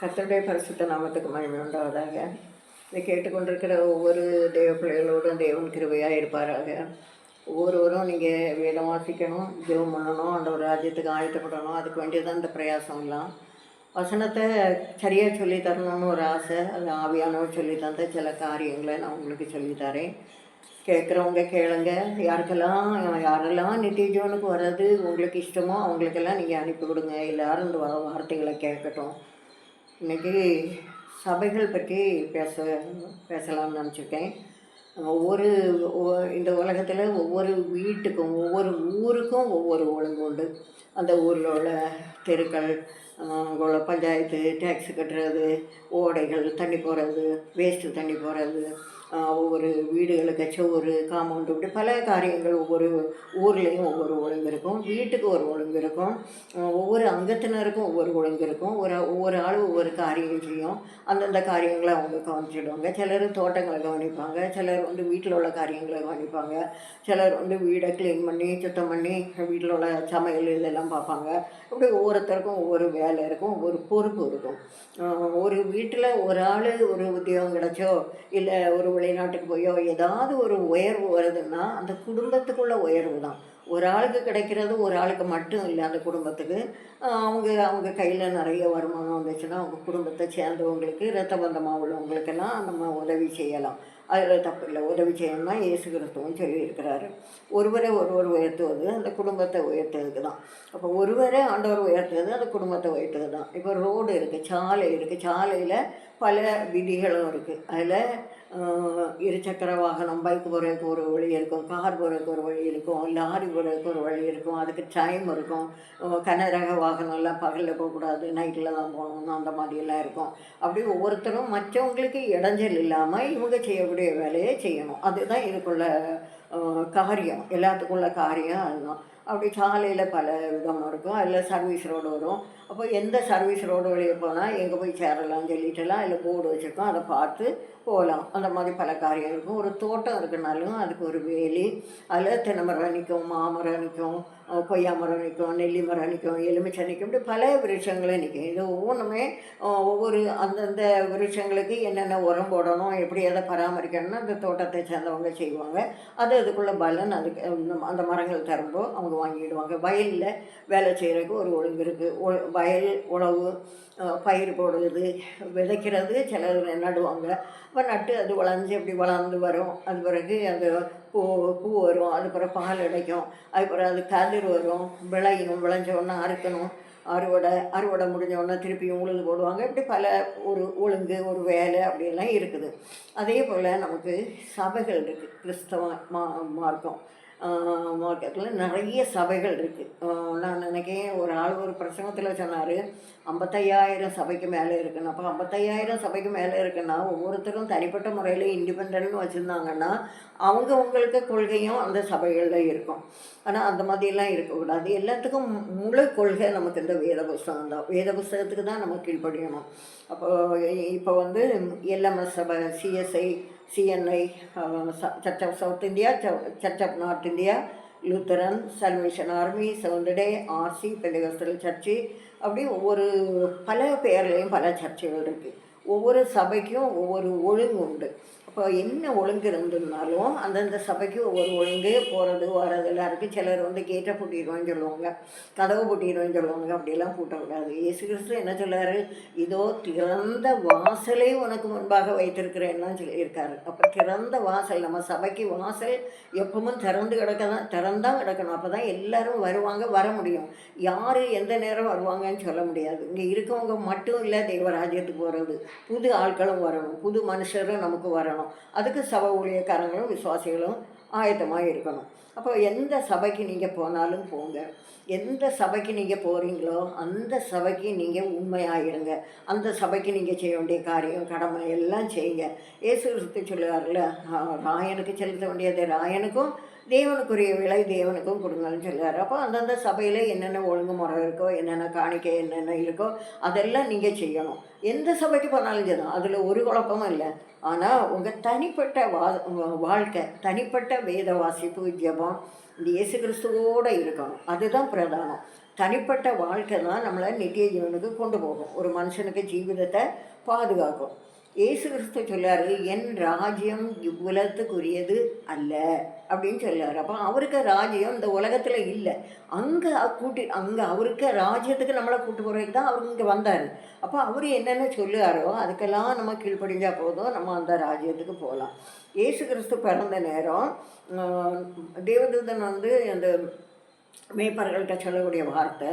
கர்த்தருடைய பரிசுத்த நாமத்துக்கு மகிமை உண்டாவதாக. இதை கேட்டுக்கொண்டிருக்கிற ஒவ்வொரு தேவ பிள்ளைகளோடும் தேவன் கிருபையாக இருப்பாராக. ஒவ்வொருவரும் நீங்கள் வேதம் வாசிக்கணும், ஜெபம் பண்ணணும், அந்த ஒரு ராஜ்யத்துக்கு ஆயத்தப்படணும். அதுக்கு வேண்டியதான் இந்த பிரயாசம்லாம். வசனத்தை சரியாக சொல்லி தரணும்னு ஒரு ஆசை. அது ஆவியானவர் சொல்லி தந்த சில காரியங்களை நான் உங்களுக்கு சொல்லித்தரேன். கேட்குறவங்க கேளுங்க. யாரெல்லாம் நித்திய ஜீவனுக்கு வர்றது உங்களுக்கு இஷ்டமோ அவங்களுக்கெல்லாம் நீங்கள் அனுப்பி கொடுங்க. எல்லோரும் இந்த வார்த்தைகளை கேட்கட்டும். இன்றைக்கி சபைகள் பற்றி பேசலாம்னு நினச்சிருக்கேன். இந்த உலகத்தில் ஒவ்வொரு வீட்டுக்கும் ஒவ்வொரு ஊருக்கும் ஒவ்வொரு ஒழுங்கு உண்டு. அந்த ஊரில் உள்ள தெருக்கள், உள்ள பஞ்சாயத்து, டேக்ஸு கட்டுறது, ஓடைகள் தண்ணி போகிறது, வேஸ்ட்டு தண்ணி போகிறது, ஒவ்வொரு வீடுகளுக்கு சோறு, காம்பவுண்டு, இப்படி பல காரியங்கள் ஒவ்வொரு ஊர்லேயும் ஒவ்வொரு ஒழுங்கு இருக்கும். வீட்டுக்கு ஒரு ஒழுங்கு இருக்கும். ஒவ்வொரு அங்கத்தினருக்கும் ஒவ்வொரு ஒழுங்கு இருக்கும். ஒவ்வொரு ஆள் ஒவ்வொரு காரியம் செய்யும். அந்தந்த காரியங்களை அவங்க கவனிச்சிடுவாங்க. சிலர் தோட்டங்களை கவனிப்பாங்க, சிலர் வீட்டில் உள்ள காரியங்களை கவனிப்பாங்க, சிலர் வீடை க்ளீன் பண்ணி சுத்தம் பண்ணி வீட்டில் உள்ள சமையல் இதெல்லாம் பார்ப்பாங்க. இப்படி ஒவ்வொருத்தருக்கும் ஒவ்வொரு வேலை இருக்கும், ஒவ்வொரு பொறுப்பு இருக்கும். ஒரு வீட்டில் ஒரு ஆள் ஒரு உத்தியோகம் கிடச்சோ இல்லை ஒரு வெளிநாட்டுக்கு போயோ ஏதாவது ஒரு உயர்வு வருதுன்னா அந்த குடும்பத்துக்குள்ள உயர்வு தான். ஒரு ஆளுக்கு கிடைக்கிறது ஒரு ஆளுக்கு மட்டும் இல்லை. அந்த குடும்பத்துக்கு அவங்க கையில் நிறைய வருமானம் வந்துச்சுன்னா அவங்க குடும்பத்தை சேர்ந்தவங்களுக்கு, இரத்த பந்தமாக உள்ளவங்களுக்கெல்லாம் நம்ம உதவி செய்யலாம். அதில் தப்பு இல்லை. உதவி செய்யணும்னா இயேசு கிறிஸ்துவும் சொல்லியிருக்கிறாரு. ஒருவரை ஒருவர் உயர்த்துவது அந்த குடும்பத்தை உயர்த்துறதுக்கு தான். அப்போ ஒருவரை ஆண்டவர் உயர்த்துவது அந்த குடும்பத்தை உயர்த்துவது தான். இப்போ ரோடு இருக்குது, சாலை இருக்குது, சாலையில் பல விதிகளும் இருக்குது. அதில் இருசக்கர வாகனம், பைக் போகிறதுக்கு ஒரு வழி இருக்கும், கார் போகிறதுக்கு ஒரு வழி இருக்கும், லாரி போகிறதுக்கு ஒரு வழி இருக்கும், அதுக்கு டைம் இருக்கும். கனரக வாகனம்லாம் பகலில் போகக்கூடாது, நைட்டில் தான் போகணும்னு அந்த மாதிரியெல்லாம் இருக்கும். அப்படி ஒவ்வொருத்தரும் மற்றவங்களுக்கு இடைஞ்சல் இல்லாமல் இவங்க செய்யக்கூடிய வேலையை செய்யணும். அதுதான் இதுக்குள்ள காரியம், எல்லாத்துக்குள்ள காரியம் அதுதான். அப்படி சாலையில் பல விதம் இருக்கும். அதில் சர்வீஸ் ரோடு வரும். அப்போ எந்த சர்வீஸ் ரோடு வழியே போனால் எங்கே போய் சேரலாம்னு சொல்லிட்டுலாம் அதில் போர்டு வச்சுருக்கோம், அதை பார்த்து போகலாம். அந்த மாதிரி பல காரியம் இருக்கும். ஒரு தோட்டம் இருக்குனாலும் அதுக்கு ஒரு வேலி, அதில் தென்னை மரம் நிற்கும், மாமரம் நிற்கும், கொய்யா மரம் நிற்கும், நெல்லி மரம் நிற்கும், எலுமிச்சை நிற்கும், இப்படி பல விருட்சங்களே நிற்கும். இது ஒவ்வொன்றுமே ஒவ்வொரு அந்தந்த விருட்சங்களுக்கு என்னென்ன உரம் போடணும், எப்படி அதை பராமரிக்கணும்னு அந்த தோட்டத்தை சேர்ந்தவங்க செய்வாங்க. அதுக்குள்ளே பலன் அதுக்கு அந்த மரங்கள் தரும்போ அவங்க வாங்கிடுவாங்க. வயலில் வேலை செய்கிறதுக்கு ஒரு ஒழுங்கு இருக்குது. வயல் உழவு, பயிர் போடுறது, விதைக்கிறது, சிலர் நடுவாங்க. அப்போ நட்டு அது வளைஞ்சி அப்படி வளர்ந்து வரும். அது பிறகு அது பூ வரும், அது பிறகு பால் கிடைக்கும், அது பிறகு அது கதிர் வரும், விளையணும், விளைஞ்சோடனே அறுக்கணும், அறுவடை முடிஞ்சோடனே திருப்பியும் உழுது போடுவாங்க. இப்படி பல ஒரு ஒழுங்கு ஒரு வேலை அப்படியெல்லாம் இருக்குது. அதே போல் நமக்கு சபைகள் இருக்குது. கிறிஸ்தவ மார்க்கம் மார்க்கத்தில் நிறைய சபைகள் இருக்குது. நான் நினைக்கிறேன் ஒரு ஆள் ஒரு பிரசங்கத்தில் சொன்னார் 55,000 சபைக்கு மேலே இருக்குன்னு. அப்போ 55,000 சபைக்கு மேலே இருக்குன்னா ஒவ்வொருத்தரும் தனிப்பட்ட முறையில் இண்டிபெண்ட்னு வச்சுருந்தாங்கன்னா அவங்களுக்கு கொள்கையும் அந்த சபைகளில் இருக்கும். ஆனால் அந்த மாதிரிலாம் இருக்கக்கூடாது. எல்லாத்துக்கும் முழு கொள்கை நமக்கு இந்த வேத புஸ்தகம் தான். வேத புஸ்தகத்துக்கு தான் நம்ம கீழ்ப்படியணும். இப்போ எல்எம்எஸ் சபை, CSI, CNI, church of South India, church of North India, Lutheran, Salvation Army, seventh day, RC, Pentecostal church, அப்படி ஒவ்வொரு பல பேர்லேயும் பல சர்ச்சுகள் இருக்குது. ஒவ்வொரு சபைக்கும் ஒவ்வொரு ஒழுங்கு உண்டு. அப்போ என்ன ஒழுங்கு இருந்ததுனாலும் அந்தந்த சபைக்கு ஒவ்வொரு ஒழுங்கு, போகிறது வர்றது எல்லாம் இருக்குது. சிலர் கேட்டை பூட்டிடுவேன்னு சொல்லுவாங்க, கதவு பூட்டிடுவேன்னு சொல்லுவாங்க. அப்படியெல்லாம் பூட்டக்கூடாது. இயேசு கிறிஸ்து என்ன சொல்லார்? இதோ திறந்த வாசலை உனக்கு முன்பாக வைத்திருக்கிறேன்னா சொல்லியிருக்காரு. அப்போ திறந்த வாசல், நம்ம சபைக்கு வாசல் எப்பவும் திறந்தான் கிடக்கணும். அப்போ தான் எல்லோரும் வருவாங்க, வர முடியும். யார் எந்த நேரம் வருவாங்கன்னு சொல்ல முடியாது. இங்கே இருக்கவங்க மட்டும் இல்லை தேவராஜ்யத்துக்கு போகிறது, புது ஆட்களும் வரணும், புது மனுஷரும் நமக்கு வரணும். அதுக்கு சபை ஊழியக்காரங்களும் விசுவாசிகளும் ஆயத்தமாக இருக்கணும். அப்போ எந்த சபைக்கு நீங்கள் போனாலும் போங்க. எந்த சபைக்கு நீங்கள் போகிறீங்களோ அந்த சபைக்கு நீங்கள் உண்மையாகிருங்க. அந்த சபைக்கு நீங்கள் செய்ய வேண்டிய காரியம், கடமை எல்லாம் செய்யுங்க. இயேசு கிறிஸ்து சொல்லுவார்ல, ராயனுக்கு செலுத்த வேண்டியது ராயனுக்கும், தேவனுக்குரிய விலை தேவனுக்கும் கொடுங்கன்னு சொல்லுவார். அப்போ அந்தந்த சபையில் என்னென்ன ஒழுங்குமுறை இருக்கோ, என்னென்ன காணிக்கை என்னென்ன இருக்கோ அதெல்லாம் நீங்கள் செய்யணும். எந்த சபைக்கு போனாலும் செய்யணும், அதில் ஒரு குழப்பமும் இல்லை. ஆனால் உங்கள் தனிப்பட்ட வாழ்க்கை, தனிப்பட்ட வேத வாசிப்பு, ஜெபம் இந்த இயேசு கிறிஸ்துவோடு இருக்கணும். அதுதான் பிரதானம். தனிப்பட்ட வாழ்க்கை தான் நம்மளை நித்திய ஜீவனுக்கு கொண்டு போகும், ஒரு மனுஷனுக்கு ஜீவிதத்தை பாதுகாக்கும். இயேசு கிறிஸ்து சொல்லார், என் ராஜ்யம் இவ்வுலகத்துக்குரியது அல்ல அப்படின்னு சொல்லார். அப்போ அவருக்கு ராஜ்யம் இந்த உலகத்தில் இல்லை. அங்கே அவருக்கு ராஜ்யத்துக்கு நம்மளை கூட்டு போகிறதுக்கு தான் அவர் இங்கே வந்தார். அப்போ அவர் என்னென்ன சொல்லுவாரோ அதுக்கெல்லாம் நம்ம கீழ்ப்படிஞ்சால் போதும், நம்ம அந்த ராஜ்யத்துக்கு போகலாம். இயேசு கிறிஸ்து பிறந்த நேரம் தேவதூதன் அந்த மேய்ப்பர்கள்ட்ட சொல்லக்கூடிய வார்த்தை,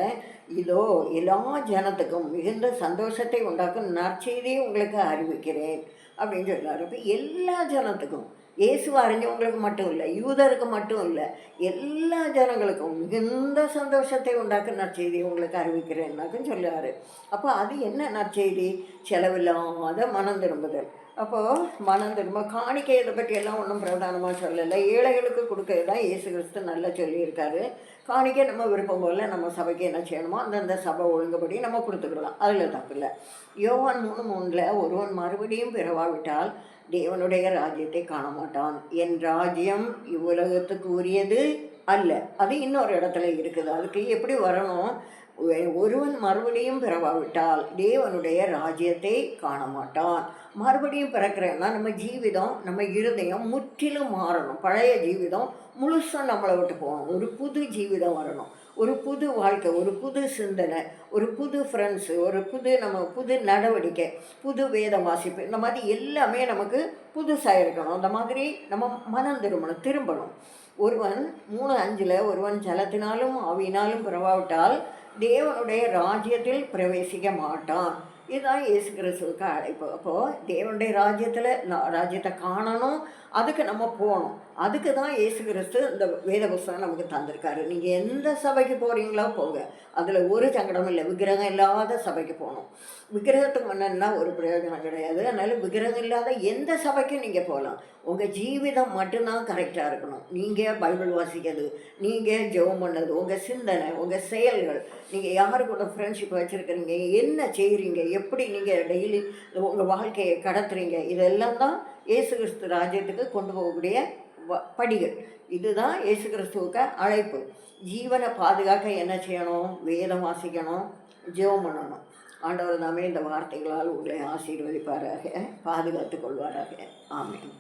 இதோ எல்லா ஜனத்துக்கும் மிகுந்த சந்தோஷத்தை உண்டாக்கும் நற்செய்தியை உங்களுக்கு அறிவிக்கிறேன் அப்படின்னு சொன்னார். அப்போ எல்லா ஜனத்துக்கும், இயேசுவை அறிஞ்சவங்களுக்கு மட்டும் இல்லை, யூதருக்கு மட்டும் இல்லை, எல்லா ஜனங்களுக்கும் மிகுந்த சந்தோஷத்தை உண்டாக்கும் நற்செய்தியை உங்களுக்கு அறிவிக்கிறேன்னாக்கும் சொல்லுவார். அப்போ அது என்ன நற்செய்தி? செலவில்லாத மனம் திரும்புதல். அப்போது மனம் திரும்ப காணிக்கை இதை பற்றியெல்லாம் ஒன்றும் பிரதானமாக சொல்லலை, ஏழைகளுக்கு கொடுக்கறது தான் இயேசு கிறிஸ்து நல்லா சொல்லியிருக்காரு. காணிக்கை நம்ம விருப்பம் போல் நம்ம சபைக்கு என்ன செய்யணுமோ அந்தந்த சபை ஒழுங்குபடி நம்ம கொடுத்துக்கலாம், அதில் தப்பில்லை. யோவான் 3:3 ஒருவன் மறுபடியும் பிறவாவிட்டால் தேவனுடைய ராஜ்யத்தை காண மாட்டான், என் ராஜ்யம் இவ்வுலகத்துக்கு உரியது அல்ல. அது இன்னொரு இடத்துல இருக்குது. அதுக்கு எப்படி வரணும்? ஒருவன் மறுபடியும் பிறவாவிட்டால் தேவனுடைய ராஜ்யத்தை காண மாட்டான். மறுபடியும் பிறக்கிறேன்னா நம்ம ஜீவிதம், நம்ம இருதயம் முற்றிலும் மாறணும். பழைய ஜீவிதம் முழுசும் நம்மளை விட்டு போகணும். ஒரு புது ஜீவிதம் வரணும், ஒரு புது வாழ்க்கை, ஒரு புது சிந்தனை, ஒரு புது ஃப்ரெண்ட்ஸு, ஒரு புது நடவடிக்கை, புது வேத வாசிப்பு, இந்த மாதிரி எல்லாமே நமக்கு புதுசாக இருக்கணும். அந்த மாதிரி நம்ம மனம் திரும்பணும். ஒருவன் 3:5 ஒருவன் ஜலத்தினாலும் ஆவியினாலும் பிறவாவிட்டால் தேவனுடைய ராஜ்யத்தில் பிரவேசிக்க மாட்டான். இதுதான் இயேசு கிறிஸ்துவுக்கு அழைப்பு. அப்போது தேவனுடைய ராஜ்யத்தை காணணும், அதுக்கு நம்ம போகணும். அதுக்கு தான் இயேசு கிறிஸ்து இந்த வேத புஸ்தகம் நமக்கு தந்திருக்காரு. நீங்கள் எந்த சபைக்கு போகிறீங்களோ போங்க, அதில் ஒரு சங்கடமும் இல்லை. விக்கிரகம் இல்லாத சபைக்கு போகணும். விக்கிரகத்துக்கு முன்னா ஒரு பிரயோஜனம் கிடையாது. அதனால் விக்கிரகம் இல்லாத எந்த சபைக்கும் நீங்கள் போகலாம். உங்கள் ஜீவிதம் மட்டும்தான் கரெக்டாக இருக்கணும். நீங்கள் பைபிள் வாசிக்கிறது, நீங்கள் ஜெபம் பண்ணது, உங்கள் சிந்தனை, உங்கள் செயல்கள், நீங்கள் யாரு கூட ஃப்ரெண்ட்ஷிப் வச்சுருக்கிறீங்க, என்ன செய்கிறீங்க, எப்படி நீங்கள் டெய்லி உங்கள் வாழ்க்கையை கடத்துறீங்க, இதெல்லாம் தான் இயேசு கிறிஸ்து ராஜ்யத்துக்கு கொண்டு போகக்கூடிய படிகள். இதுதான் இயேசு கிறிஸ்துவுக்கு அழைப்பு. ஜீவனை பாதுகாக்க என்ன செய்யணும்? வேதம் வாசிக்கணும், ஜெபம் பண்ணணும். ஆண்டவர் தாமே இந்த வார்த்தைகளால் உங்களை ஆசீர்வதிப்பாராக, பாதுகாத்து கொள்வாராக. ஆமென்.